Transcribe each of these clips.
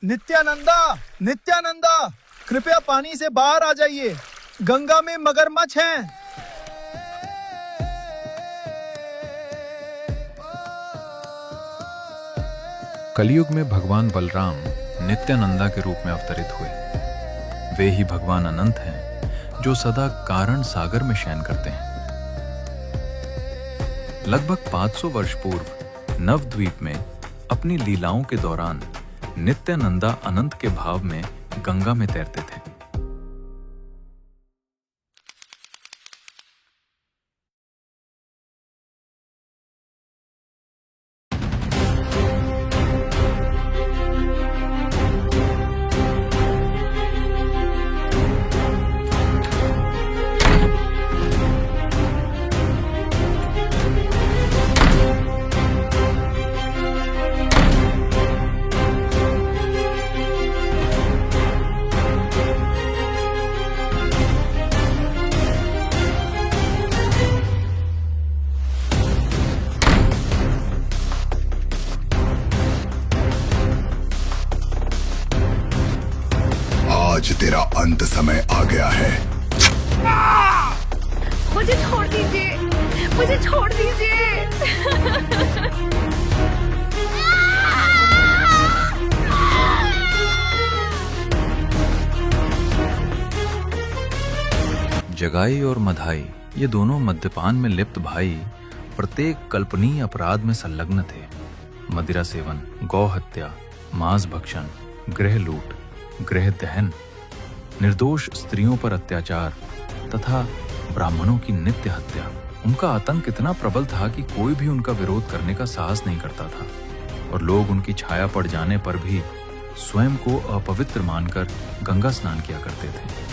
नित्यानंदा, नित्यानंदा, कृपया पानी से बाहर आ जाइए। गंगा में मगरमच्छ हैं। कलयुग में भगवान बलराम नित्यानंदा के रूप में अवतरित हुए। वे ही भगवान अनंत हैं जो सदा कारण सागर में शयन करते हैं। लगभग 500 वर्ष पूर्व नवद्वीप में अपनी लीलाओं के दौरान नित्यानंदा अनंत के भाव में गंगा में तैरते थे। आज तेरा अंत समय आ गया है। मुझे छोड़ दीजिए, मुझे छोड़ दीजिए। जगाई और मधाई, ये दोनों मद्यपान में लिप्त भाई प्रत्येक कल्पनीय अपराध में संलग्न थे। मदिरा सेवन, गौ हत्या, मांस भक्षण, गृह लूट, गृह दहन, निर्दोष स्त्रियों पर अत्याचार तथा ब्राह्मणों की नित्य हत्या। उनका आतंक इतना प्रबल था कि कोई भी उनका विरोध करने का साहस नहीं करता था और लोग उनकी छाया पड़ जाने पर भी स्वयं को अपवित्र मानकर गंगा स्नान किया करते थे।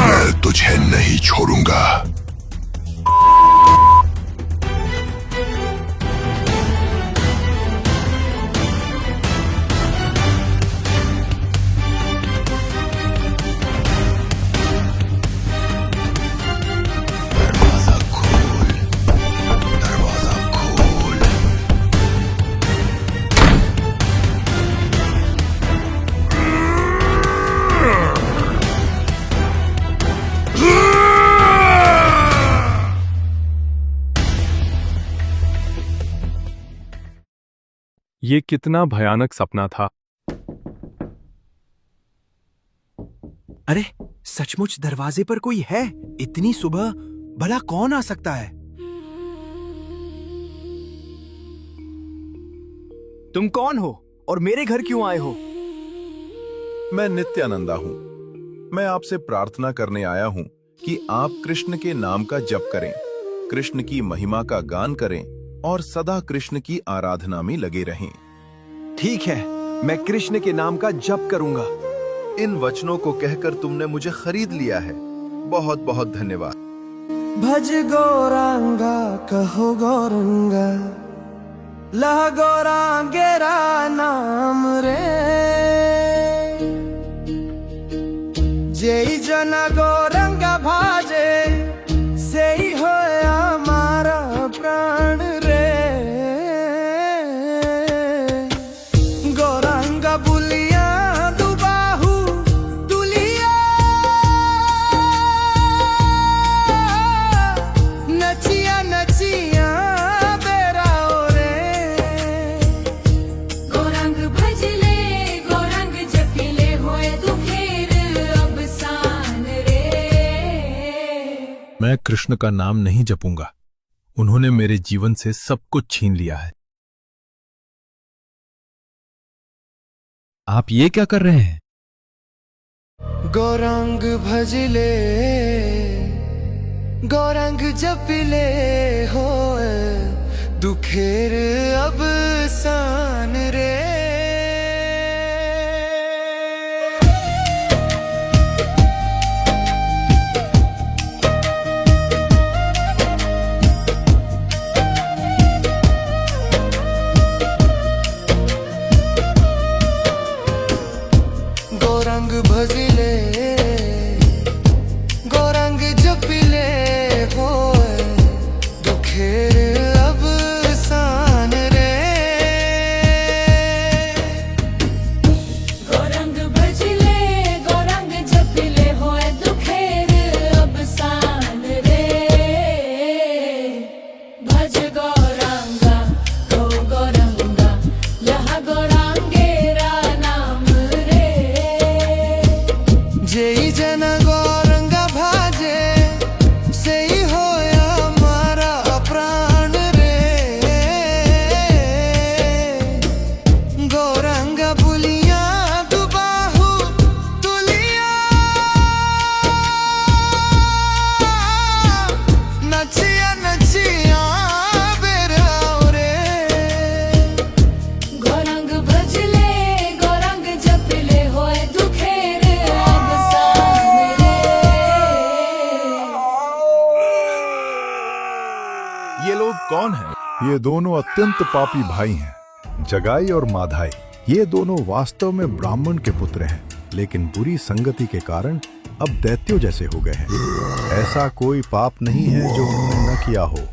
मैं तुझे नहीं छोड़ूंगा। दरवाजा खोल, दरवाजा खोल। ये कितना भयानक सपना था। अरे सचमुच दरवाजे पर कोई है। इतनी सुबह भला कौन आ सकता है? तुम कौन हो और मेरे घर क्यों आए हो? मैं नित्यानंदा हूँ। मैं आपसे प्रार्थना करने आया हूँ कि आप कृष्ण के नाम का जप करें, कृष्ण की महिमा का गान करें और सदा कृष्ण की आराधना में लगे रहें। ठीक है, मैं कृष्ण के नाम का जप करूंगा। इन वचनों को कहकर तुमने मुझे खरीद लिया है। बहुत बहुत धन्यवाद। भज गौरांगा कहो गौरंगा, लह गौरांगेरा नाम रे। जय जना गौरंगा भाजे, से ही हो हमारा प्राण रे। गौरांगा बुलिया दुबाहु दुलिया, नचिया नचिया बेराओ रे। गौरंग भजले, गौरंग जपिले, होए दुखेर अब सान रे। मैं कृष्ण का नाम नहीं जपूंगा। उन्होंने मेरे जीवन से सब कुछ छीन लिया है। आप ये क्या कर रहे हैं? गौरंग भजले, गौरंग जपिले, हो दुखेर अब सान रे। गौरंग भजले, गौरंग जप जपिले होए दुखेर अब सान रे गौरंग भजले गौरंग जपिले होए दुखेर अब सान रे भज गौरांगा गो गौरंगा यह गौरांगेरा नाम रे जेई जन गौरंगा भाजे सेई होया मारा प्राण रे गौरंगा बुलिया दुबाहु तुलिया नचिया नचिया बेराओ रे गौरंग भजले गौरंग जपिले होए दुखेर अब सान रे ये लोग कौन हैं? ये दोनों अत्यंत पापी भाई हैं, जगाई और माधाई। ये दोनों वास्तव में ब्राह्मण के पुत्र हैं, लेकिन बुरी संगति के कारण अब दैत्यों जैसे हो गए हैं। ऐसा कोई पाप नहीं है जो उन्होंने न किया हो।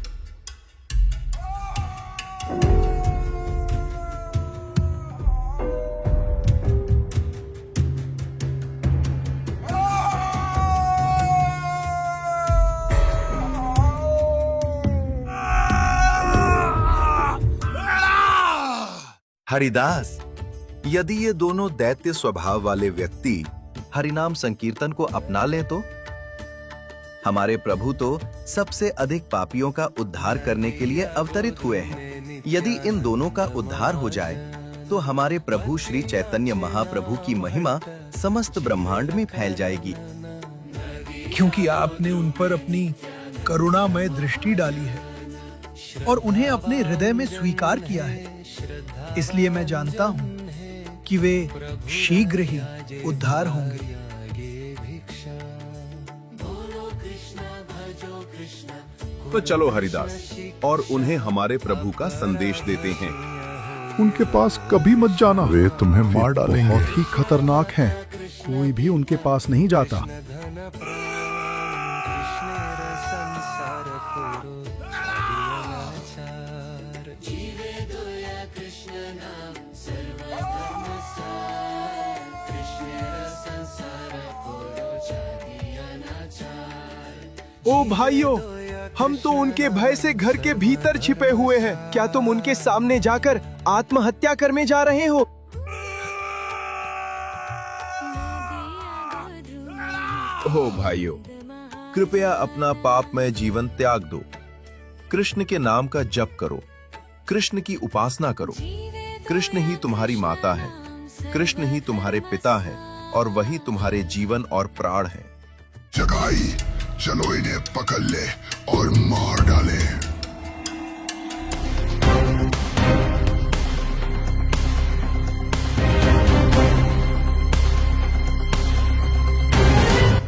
हरिदास, यदि ये दोनों दैत्य स्वभाव वाले व्यक्ति हरिनाम संकीर्तन को अपना लें तो हमारे प्रभु तो सबसे अधिक पापियों का उद्धार करने के लिए अवतरित हुए हैं। यदि इन दोनों का उद्धार हो जाए तो हमारे प्रभु श्री चैतन्य महाप्रभु की महिमा समस्त ब्रह्मांड में फैल जाएगी। क्योंकि आपने उन पर अपनी करुणामय दृष्टि डाली है और उन्हें अपने हृदय में स्वीकार किया है, इसलिए मैं जानता हूँ कि वे शीघ्र ही उद्धार होंगे। तो चलो हरिदास और उन्हें हमारे प्रभु का संदेश देते हैं। उनके पास कभी मत जाना, वे तुम्हें मार डालेंगे। बहुत ही खतरनाक हैं, कोई भी उनके पास नहीं जाता। ओ भाइयों, हम तो उनके भय से घर के भीतर छिपे हुए हैं। क्या तुम उनके सामने जाकर आत्महत्या करने जा रहे हो? ओ भाइयों, कृपया अपना पापमय जीवन त्याग दो। कृष्ण के नाम का जप करो, कृष्ण की उपासना करो। कृष्ण ही तुम्हारी माता है, कृष्ण ही तुम्हारे पिता है और वही तुम्हारे जीवन और प्राण है। जगाई, चलो इन्हें पकड़ ले और मार डाले।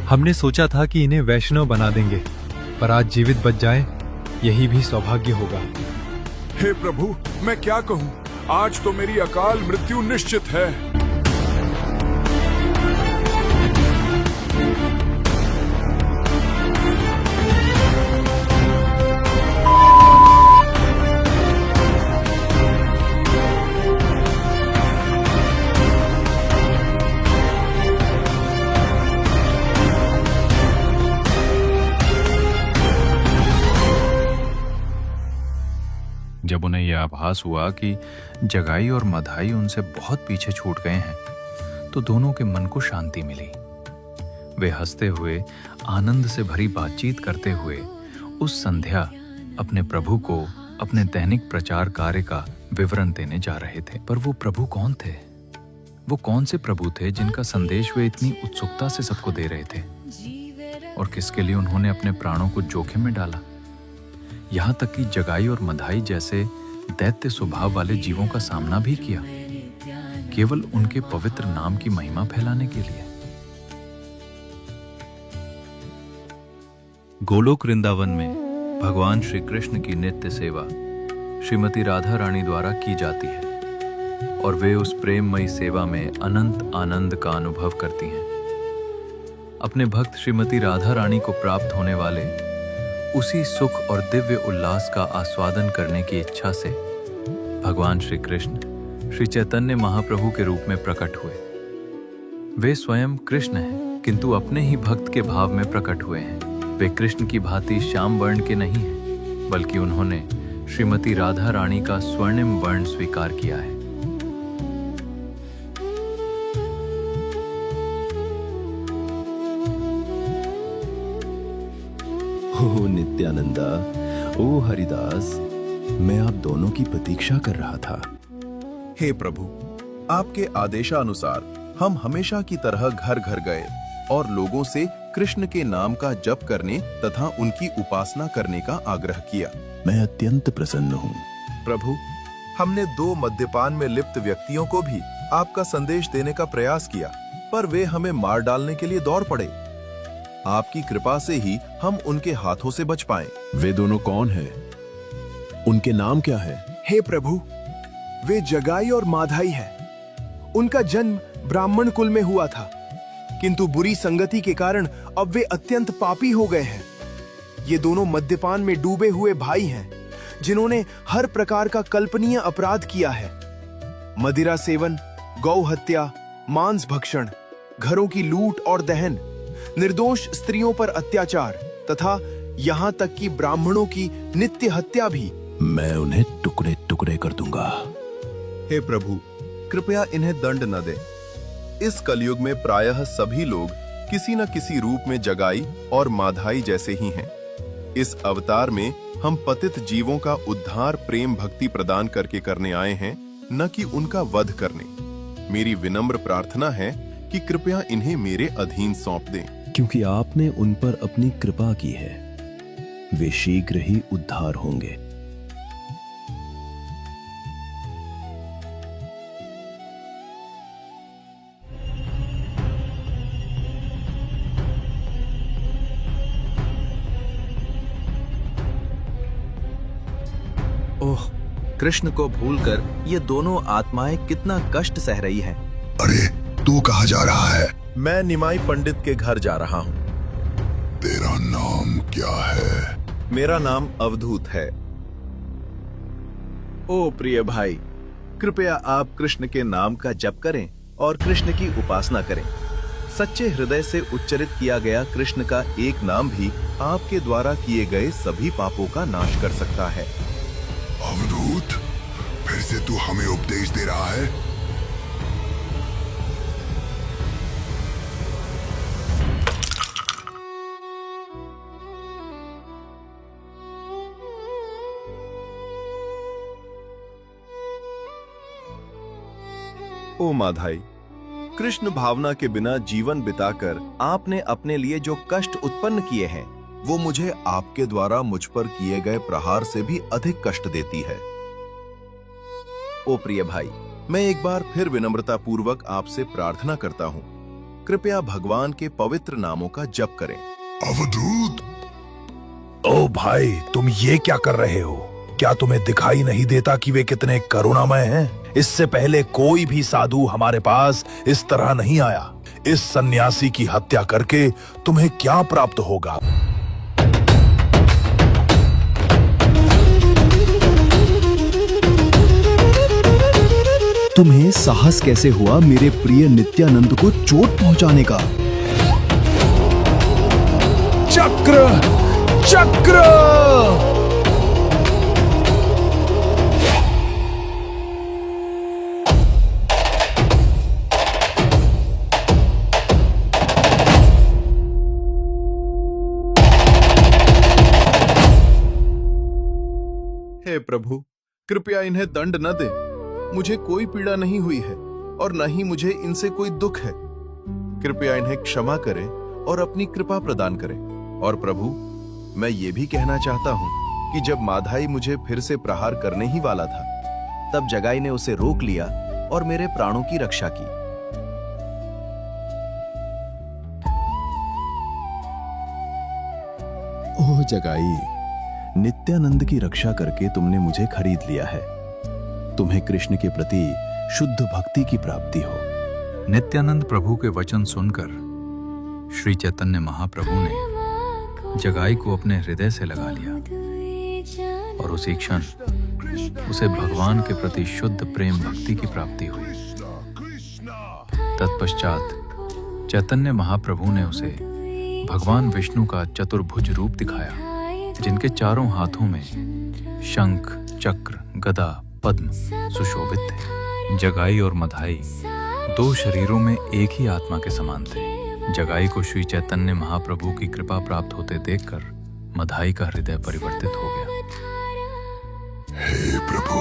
हमने सोचा था कि इन्हें वैष्णव बना देंगे, पर आज जीवित बच जाए यही भी सौभाग्य होगा। हे प्रभु, मैं क्या कहूँ, आज तो मेरी अकाल मृत्यु निश्चित है। जब उन्हें यह आभास हुआ कि जगाई और मधाई उनसे बहुत पीछे छूट गए हैं, तो दोनों के मन को शांति मिली। वे हंसते हुए, आनंद से भरी बातचीत करते हुए उस संध्या अपने प्रभु को अपने दैनिक प्रचार कार्य का विवरण देने जा रहे थे। पर वो प्रभु कौन थे? वो कौन से प्रभु थे जिनका संदेश वे इतनी उत्सुकता से सबको दे रहे थे? और किसके लिए उन्होंने अपने प्राणों को जोखिम में डाला? यहाँ तक कि जगाई और मधाई जैसे दैत्य स्वभाव वाले जीवों का सामना भी किया, केवल उनके पवित्र नाम की महिमा फैलाने के लिए। गोलोक वृंदावन में भगवान श्री कृष्ण की नित्य सेवा श्रीमती राधा रानी द्वारा की जाती है और वे उस प्रेममयी सेवा में अनंत आनंद का अनुभव करती हैं। अपने भक्त श्रीमती राधा रानी को प्राप्त होने वाले उसी सुख और दिव्य उल्लास का आस्वादन करने की इच्छा से भगवान श्री कृष्ण श्री चैतन्य महाप्रभु के रूप में प्रकट हुए। वे स्वयं कृष्ण हैं, किंतु अपने ही भक्त के भाव में प्रकट हुए हैं। वे कृष्ण की भांति श्याम वर्ण के नहीं हैं, बल्कि उन्होंने श्रीमती राधा रानी का स्वर्णिम वर्ण स्वीकार किया है। ओ नित्यानंदा, ओ हरिदास, मैं आप दोनों की प्रतीक्षा कर रहा था। हे प्रभु, आपके आदेशानुसार हम हमेशा की तरह घर घर गए और लोगों से कृष्ण के नाम का जप करने तथा उनकी उपासना करने का आग्रह किया। मैं अत्यंत प्रसन्न हूँ। प्रभु, हमने 2 मद्यपान में लिप्त व्यक्तियों को भी आपका संदेश देने का प्रयास किया, पर वे हमें मार डालने के लिए दौड़ पड़े। आपकी कृपा से ही हम उनके हाथों से बच पाए। वे दोनों कौन हैं? उनके नाम क्या है? हे प्रभु, वे जगाई और माधाई हैं। उनका जन्म ब्राह्मण कुल में हुआ था, किंतु बुरी संगति के कारण अब वे अत्यंत पापी हो गए हैं। ये दोनों मद्यपान में डूबे हुए भाई हैं, जिन्होंने हर प्रकार का कल्पनीय अपराध किया है। मदिरा सेवन, गौ हत्या, मांस भक्षण, घरों की लूट और दहन, निर्दोष स्त्रियों पर अत्याचार तथा यहाँ तक कि ब्राह्मणों की नित्य हत्या भी। मैं उन्हें टुकड़े टुकड़े कर दूंगा। हे प्रभु, कृपया इन्हें दंड न दे। इस कलयुग में प्रायः सभी लोग किसी न किसी रूप में जगाई और माधाई जैसे ही हैं। इस अवतार में हम पतित जीवों का उद्धार प्रेम भक्ति प्रदान करके करने आए हैं, न कि उनका वध करने। मेरी विनम्र प्रार्थना है कि कृपया इन्हें मेरे अधीन सौंप दें। क्योंकि आपने उन पर अपनी कृपा की है, वे शीघ्र ही उद्धार होंगे। ओह, कृष्ण को भूलकर ये दोनों आत्माएं कितना कष्ट सह रही हैं। अरे, तू कहाँ जा रहा है? मैं निमाई पंडित के घर जा रहा हूँ। तेरा नाम क्या है? मेरा नाम अवधूत है। ओ प्रिय भाई, कृपया आप कृष्ण के नाम का जप करें और कृष्ण की उपासना करें। सच्चे हृदय से उच्चरित किया गया कृष्ण का एक नाम भी आपके द्वारा किए गए सभी पापों का नाश कर सकता है। अवधूत, फिर से तू हमें उपदेश दे रहा है? ओ माधाई, कृष्ण भावना के बिना जीवन बिताकर आपने अपने लिए जो कष्ट उत्पन्न किए हैं, वो मुझे आपके द्वारा मुझ पर किए गए प्रहार से भी अधिक कष्ट देती है। ओ प्रिय भाई, मैं एक बार फिर विनम्रता पूर्वक आपसे प्रार्थना करता हूँ, कृपया भगवान के पवित्र नामों का जप करें। अवधूत! ओ भाई, तुम ये क्या कर रहे हो? क्या तुम्हें दिखाई नहीं देता कि वे कितने करुणामय हैं? इससे पहले कोई भी साधु हमारे पास इस तरह नहीं आया। इस सन्यासी की हत्या करके तुम्हें क्या प्राप्त होगा? तुम्हें साहस कैसे हुआ मेरे प्रिय नित्यानंद को चोट पहुंचाने का? चक्र! चक्र! हे प्रभु, कृपया इन्हें दंड न दे। मुझे कोई पीड़ा नहीं हुई है और न ही मुझे इनसे कोई दुख है। कृपया इन्हें क्षमा करें और अपनी कृपा प्रदान करें। और प्रभु, मैं ये भी कहना चाहता हूँ कि जब माधाई मुझे फिर से प्रहार करने ही वाला था, तब जगाई ने उसे रोक लिया और मेरे प्राणों की रक्षा की। ओह जगाई, नित्यानंद की रक्षा करके तुमने मुझे खरीद लिया है। तुम्हें कृष्ण के प्रति शुद्ध भक्ति की प्राप्ति हो। नित्यानंद प्रभु के वचन सुनकर श्री चैतन्य महाप्रभु ने जगाई को अपने हृदय से लगा लिया और उसी क्षण उसे भगवान के प्रति शुद्ध प्रेम भक्ति की प्राप्ति हुई। तत्पश्चात चैतन्य महाप्रभु ने उसे भगवान विष्णु का चतुर्भुज रूप दिखाया, जिनके चारों हाथों में शंख, चक्र, गदा, पद्म सुशोभित थे। जगाई और मधाई दो शरीरों में एक ही आत्मा के समान थे। जगाई को श्री चैतन्य महाप्रभु की कृपा प्राप्त होते देखकर मधाई का हृदय परिवर्तित हो गया। हे प्रभु,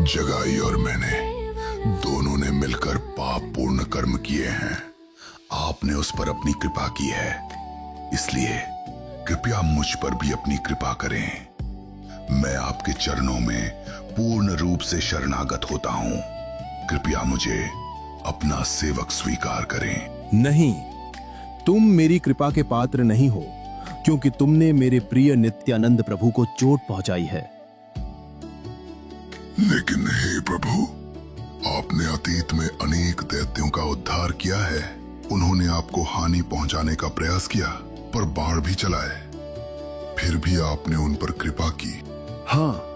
जगाई और मैंने दोनों ने मिलकर पाप पूर्ण कर्म किए हैं। आपने उस पर अपनी कृपा की है, इसलिए कृपया मुझ पर भी अपनी कृपा करें। मैं आपके चरणों में पूर्ण रूप से शरणागत होता हूँ। कृपया मुझे अपना सेवक स्वीकार करें। नहीं, तुम मेरी कृपा के पात्र नहीं हो, क्योंकि तुमने मेरे प्रिय नित्यानंद प्रभु को चोट पहुंचाई है। लेकिन हे प्रभु, आपने अतीत में अनेक दैत्यों का उद्धार किया है। उन्होंने आपको हानि पहुंचाने का प्रयास किया, पर बाण भी चलाए, फिर भी आपने उन पर कृपा की। हाँ,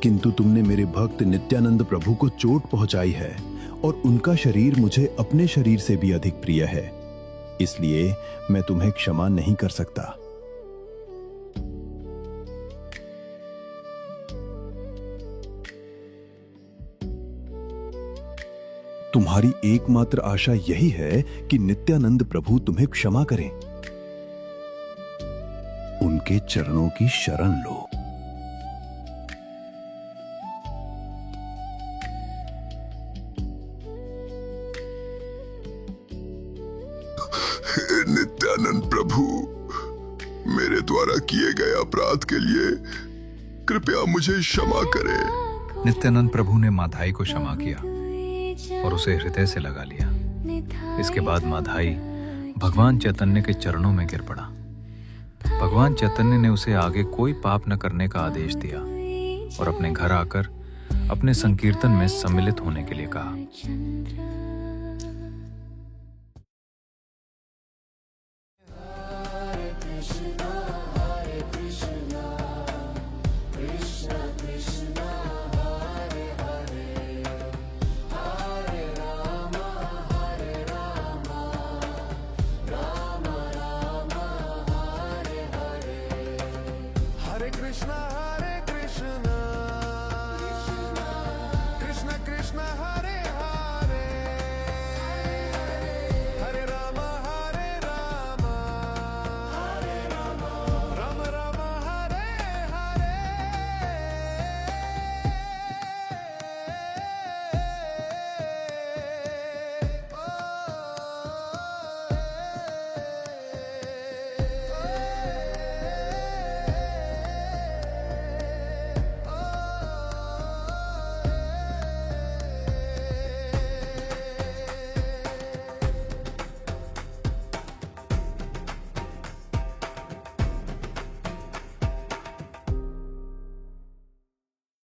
किंतु तुमने मेरे भक्त नित्यानंद प्रभु को चोट पहुंचाई है और उनका शरीर मुझे अपने शरीर से भी अधिक प्रिय है, इसलिए मैं तुम्हें क्षमा नहीं कर सकता। तुम्हारी एकमात्र आशा यही है कि नित्यानंद प्रभु तुम्हें क्षमा करें। उनके चरणों की शरण लो। हे नित्यानंद प्रभु, मेरे द्वारा किए गए अपराध के लिए कृपया मुझे क्षमा करें। नित्यानंद प्रभु ने माधाई को क्षमा किया और उसे हृदय से लगा लिया। इसके बाद माधाई भगवान चैतन्य के चरणों में गिर पड़ा। भगवान चैतन्य ने उसे आगे कोई पाप न करने का आदेश दिया और अपने घर आकर अपने संकीर्तन में सम्मिलित होने के लिए कहा। Krishna